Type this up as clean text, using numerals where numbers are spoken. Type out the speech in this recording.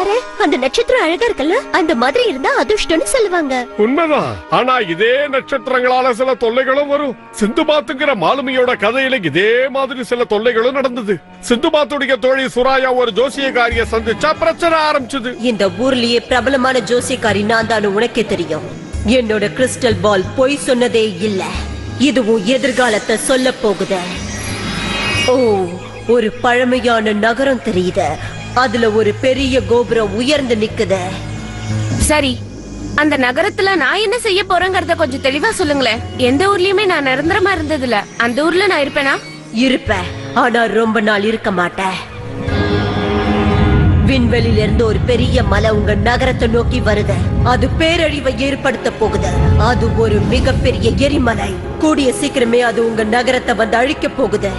பாரு, அந்த நட்சத்திரம் அழகா இருக்குல்ல, அந்த மாதிரி இருந்தா அதிர்ஷ்டம்னு சொல்லுவாங்க. உண்மைதான். ஆனா இதே நட்சத்திரங்களால சில தொல்லைகளும் வரும். சிந்துபாத்துங்கிற மாலுமியோட கதையில இதே மாதிரி சில தொல்லைகளும் நடந்தது. சிந்துபாத்துடைய தோழி சுராயா ஒரு ஜோசியக்காரிய சந்திச்சா பிரச்சனை ஆரம்பிச்சது. இந்த ஊர்லயே பிரபலமான ஜோசியக்காரி நான் தான் உனக்கே தெரியும். என்னோட கிறிஸ்டல் பால் பொய் சொன்னதே இல்ல. இதுவும் எதிர்காலத்தை சொல்ல போகுது. ஓ, ஒரு பழமையான நகரம் தெரியுது. அதுல ஒரு பெரிய கோபுரம் உயர்ந்து நிக்குது. சரி, அந்த நகரத்துல நான் என்ன செய்ய போறேங்கறத கொஞ்சம் தெளிவா சொல்லுங்களேன். எந்த ஊர்லயுமே நான் நிரந்தரமா இருந்ததில்ல. அந்த ஊர்ல நான் இருப்பேனா? இருப்பேன், ஆனா ரொம்ப நாள் இருக்க மாட்டேன். விண்வெளியில இருந்து ஒரு பெரிய மலை உங்க நகரத்தை நோக்கி வருது. அது பேரழிவை ஏற்படுத்த போகுது. அது ஒரு மிகப்பெரிய எரிமலை. கூடிய சீக்கிரமே அது உங்க நகரத்தை வந்து அழிக்க போகுது.